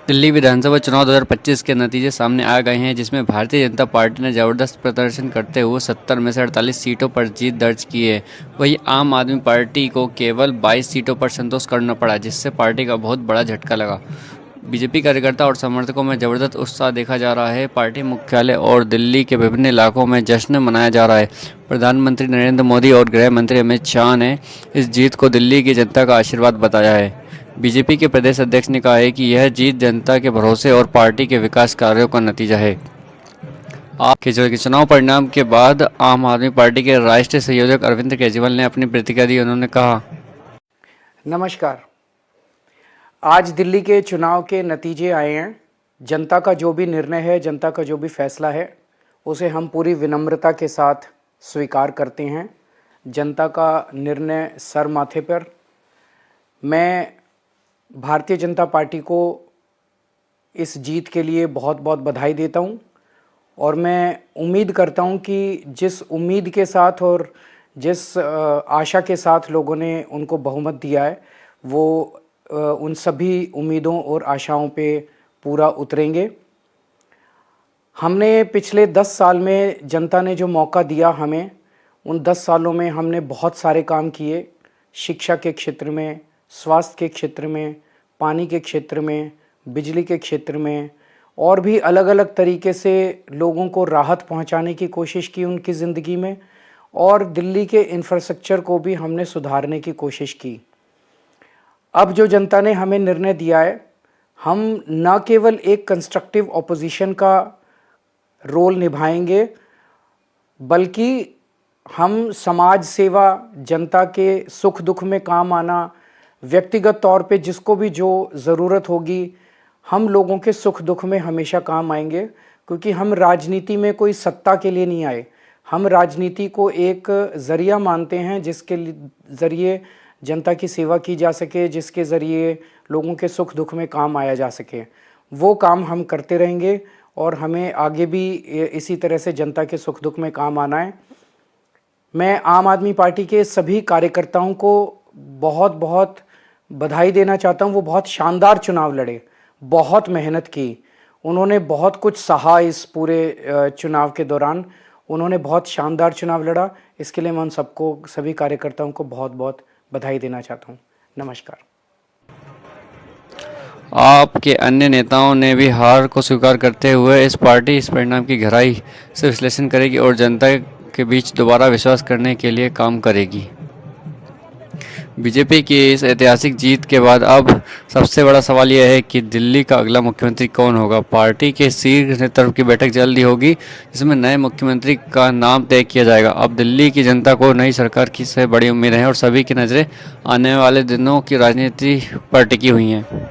दिल्ली विधानसभा चुनाव 2025 के नतीजे सामने आ गए हैं, जिसमें भारतीय जनता पार्टी ने जबरदस्त प्रदर्शन करते हुए 70 में से 48 सीटों पर जीत दर्ज की है। वहीं आम आदमी पार्टी को केवल 22 सीटों पर संतोष करना पड़ा, जिससे पार्टी का बहुत बड़ा झटका लगा। बीजेपी कार्यकर्ता और समर्थकों में जबरदस्त उत्साह देखा जा रहा है। पार्टी मुख्यालय और दिल्ली के विभिन्न इलाकों में जश्न मनाया जा रहा है। प्रधानमंत्री नरेंद्र मोदी और गृह मंत्री अमित शाह ने इस जीत को दिल्ली की जनता का आशीर्वाद बताया है। बीजेपी के प्रदेश अध्यक्ष ने कहा है कि यह जीत जनता के भरोसे और पार्टी के विकास कार्यों का नतीजा है। आप केजरीवाल के चुनाव परिणाम के बाद आम आदमी पार्टी के राष्ट्रीय संयोजक अरविंद केजरीवाल ने अपनी प्रतिक्रिया दी। उन्होंने कहा, नमस्कार। आज दिल्ली के चुनाव के नतीजे आए हैं। जनता का जो भी निर्णय है, जनता का जो भी फैसला है, उसे हम पूरी विनम्रता के साथ स्वीकार करते हैं। जनता का निर्णय सर माथे पर। मैं भारतीय जनता पार्टी को इस जीत के लिए बहुत बहुत बधाई देता हूं और मैं उम्मीद करता हूं कि जिस उम्मीद के साथ और जिस आशा के साथ लोगों ने उनको बहुमत दिया है, वो उन सभी उम्मीदों और आशाओं पे पूरा उतरेंगे। हमने पिछले 10 साल में जनता ने जो मौका दिया हमें, उन 10 सालों में हमने बहुत सारे काम किए। शिक्षा के क्षेत्र में, स्वास्थ्य के क्षेत्र में, पानी के क्षेत्र में, बिजली के क्षेत्र में और भी अलग अलग तरीके से लोगों को राहत पहुंचाने की कोशिश की उनकी ज़िंदगी में, और दिल्ली के इंफ्रास्ट्रक्चर को भी हमने सुधारने की कोशिश की। अब जो जनता ने हमें निर्णय दिया है, हम न केवल एक कंस्ट्रक्टिव ऑपोजिशन का रोल निभाएंगे, बल्कि हम समाज सेवा, जनता के सुख दुख में काम आना, व्यक्तिगत तौर पे जिसको भी जो ज़रूरत होगी, हम लोगों के सुख दुख में हमेशा काम आएंगे। क्योंकि हम राजनीति में कोई सत्ता के लिए नहीं आए, हम राजनीति को एक ज़रिया मानते हैं जिसके ज़रिए जनता की सेवा की जा सके, जिसके ज़रिए लोगों के सुख दुख में काम आया जा सके। वो काम हम करते रहेंगे और हमें आगे भी इसी तरह से जनता के सुख दुख में काम आना है। मैं आम आदमी पार्टी के सभी कार्यकर्ताओं को बहुत बहुत बधाई देना चाहता हूं। वो बहुत शानदार चुनाव लड़े, बहुत मेहनत की, उन्होंने बहुत कुछ सहा। इस पूरे चुनाव के दौरान उन्होंने बहुत शानदार चुनाव लड़ा। इसके लिए मैं उन सबको, सभी कार्यकर्ताओं को बहुत बहुत बधाई देना चाहता हूं। नमस्कार। आपके अन्य नेताओं ने भी हार को स्वीकार करते हुए इस परिणाम की गहराई से विश्लेषण करेगी और जनता के बीच दोबारा विश्वास करने के लिए काम करेगी। बीजेपी की इस ऐतिहासिक जीत के बाद अब सबसे बड़ा सवाल यह है कि दिल्ली का अगला मुख्यमंत्री कौन होगा। पार्टी के शीर्ष नेतृत्व की बैठक जल्दी होगी, जिसमें नए मुख्यमंत्री का नाम तय किया जाएगा। अब दिल्ली की जनता को नई सरकार की से बड़ी उम्मीद है और सभी की नज़रें आने वाले दिनों की राजनीति पर टिकी हुई हैं।